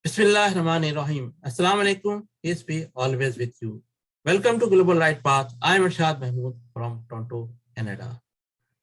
Bismillahirrahmanirrahim. Assalamu alaikum. Peace be always with you. Welcome to Global Light Path. I am Arshad Mahmood from Toronto, Canada.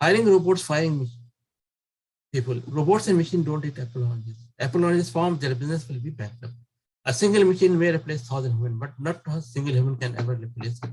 Hiring robots, firing people. Robots and machines don't eat apple oranges. Apple oranges farm, their business will be bankrupt. A single machine may replace 1,000 humans, but not a single human can ever replace it.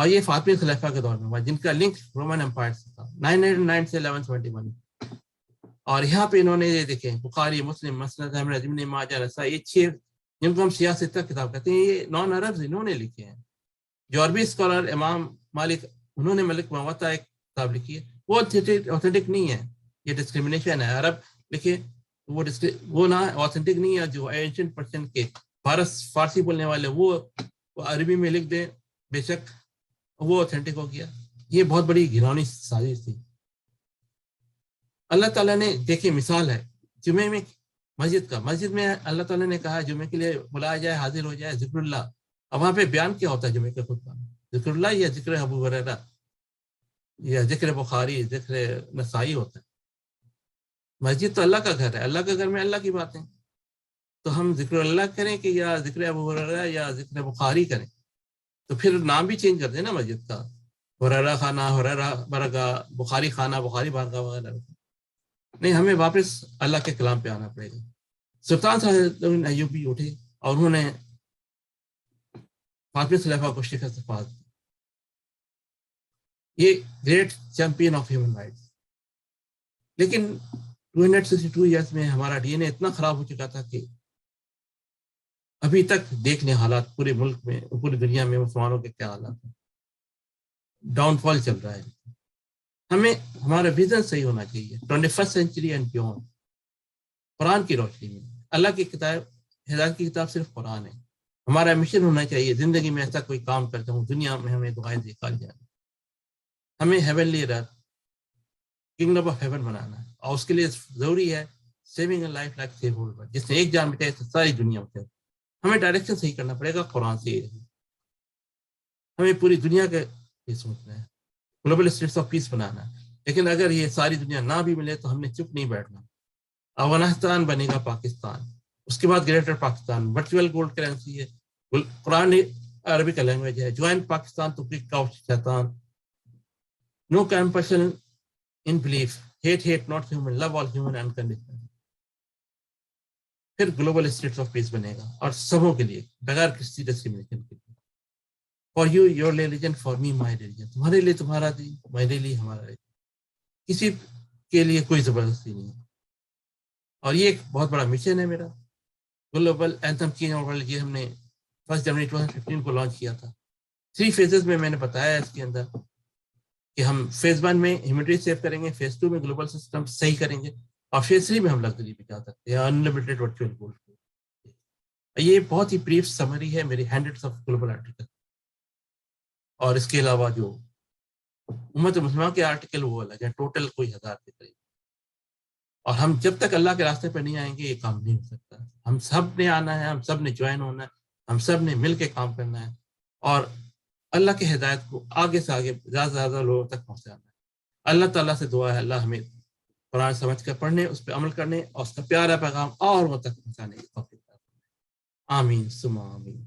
اور یہ فاطمی خلیفہ کے دور میں ہوا جن کا link Roman umpire سے تھا 909 سے 1171. اور یہاں پہ انہوں نے یہ دیکھیں بخاری مسلم مسند احمد ابن ماجہ نسائی، یہ 6 جن کو ہم سیاست کتاب کہتے ہیں، یہ نان عربز انہوں نے لکھے ہیں. جو عربی اسکالر امام مالک انہوں نے ملک موطا ایک کتاب لکھی ہے، وہ اوتھینٹک نہیں ہے، یہ ڈسکریمنیشن ہے. عرب لکھے وہ نہ اوتھینٹک نہیں ہے. جو اینشنٹ پرشین کے فارسی بولنے والے وہ عربی میں لکھ دیں، بے شک وہ اوتھینٹک ہو گیا. یہ بہت بڑی گھنونی سازش تھی. اللہ تعالیٰ نے دیکھیں مثال ہے جمعے میں مسجد میں اللہ تعالیٰ نے کہا جمعے کے لیے بلایا جائے، حاضر ہو جائے، ذکر اللہ. اب وہاں پہ بیان کیا ہوتا ہے جمعے کے خطبہ میں؟ ذکر اللہ یا ذکر ابو ہریرہ یا ذکر بخاری، ذکر نسائی ہوتا ہے. مسجد تو اللہ کا گھر ہے، اللہ کے گھر میں اللہ کی باتیں، تو ہم ذکر اللہ کریں کہ یا ذکر ابو ہریرہ یا ذکر بخاری کریں؟ تو پھر نام بھی چینج کر دیں نا مسجد کا، ہریرہ خانہ، ہریرہ برگاہ، بخاری خانہ، بخاری بارگاہ وغیرہ. نہیں، ہمیں واپس اللہ کے کلام پہ آنا پڑے گا. سلطان صاحب ایوبی اٹھے اور انہوں نے فاطمی خلیفہ کو شکست پا دی. یہ great champion of human rights. لیکن 262 ایئرس میں ہمارا ڈی این اے اتنا خراب ہو چکا تھا کہ ابھی تک دیکھ لیں حالات پورے ملک میں، پوری دنیا میں مسلمانوں کے کیا حالات ہیں. ڈاؤن فال چل رہا ہے. ہمیں ہمارا ویژن صحیح ہونا چاہیے. 21 سینچری اینڈ بیونڈ، قرآن کی روشنی میں. اللہ کی کتاب، ہدایت کی کتاب صرف قرآن ہے. ہمارا مشن ہونا چاہیے زندگی میں ایسا کوئی کام کرتا ہوں دنیا میں ہمیں دعائیں دکھائی جائیں. ہمیں heavenly earth, kingdom of heaven بنانا ہے، اور اس کے لیے ضروری ہے saving a life like save whole world. جس نے ایک جان بچائی تو ساری دنیا بچائی. ہمیں ڈائریکشن صحیح کرنا پڑے گا قرآن سے. ہمیں پوری دنیا کے یہ سوچنا ہے، گلوبل اسٹیٹس آف پیس بنانا ہے. لیکن اگر یہ ساری دنیا نہ بھی ملے تو ہم نے چپ نہیں بیٹھنا. افغانستان بنے گا پاکستان، اس کے بعد greater Pakistan, virtual gold currency ہے، قرآن عربی کا لینگویج ہے. جوائن پاکستان تو پک آف شیطان. No compulsion in belief, hate not human, love all human unconditional. پھر گلوبل اسٹیٹس آف پیس بنے گا، اور سبوں کے لیے بغیر کسی ڈسکریمنیشن کے. For you your religion, for me my religion. تمہارے لیے تمہارا دین، میرے لیے ہمارا دین. کسی کے لیے کوئی زبردستی نہیں. اور یہ ایک بہت بڑا مشن ہے میرا. گلوبل اینتھم کی یہ ہم نے 1 جنوری 2015 کو لانچ کیا تھا. 3 فیزز میں نے بتایا اس کے اندر کہ ہم فیز 1 میں ہیومنٹری سیو کریں گے، فیز 2 میں گلوبل سسٹم صحیح کریں گے، اور فیز 3 میں ہم لگژری پہ جا سکتے ہیں، انلمیٹڈ ورچوئل گولڈ. یہ بہت ہی بریف سمری ہے میری ہنڈریڈس آف گلوبل آرٹیکل. اور اس کے علاوہ جو امت مسلمہ کے آرٹیکل وہ الگ ہے، ٹوٹل کوئی 1000 کے قریب. اور ہم جب تک اللہ کے راستے پہ نہیں آئیں گے یہ کام نہیں ہو سکتا. ہم سب نے آنا ہے، ہم سب نے جوائن ہونا ہے، ہم سب نے مل کے کام کرنا ہے، اور اللہ کی ہدایت کو آگے سے آگے زیادہ سے زیادہ لوگوں تک پہنچانا ہے. اللہ تعالیٰ سے دعا ہے اللہ ہمیں قرآن سمجھ کر پڑھنے، اس پہ عمل کرنے، اور اس کا پیارا پیغام اور وہ تک پہنچانے کی توفیق عطا فرمائے. آمین ثم آمین.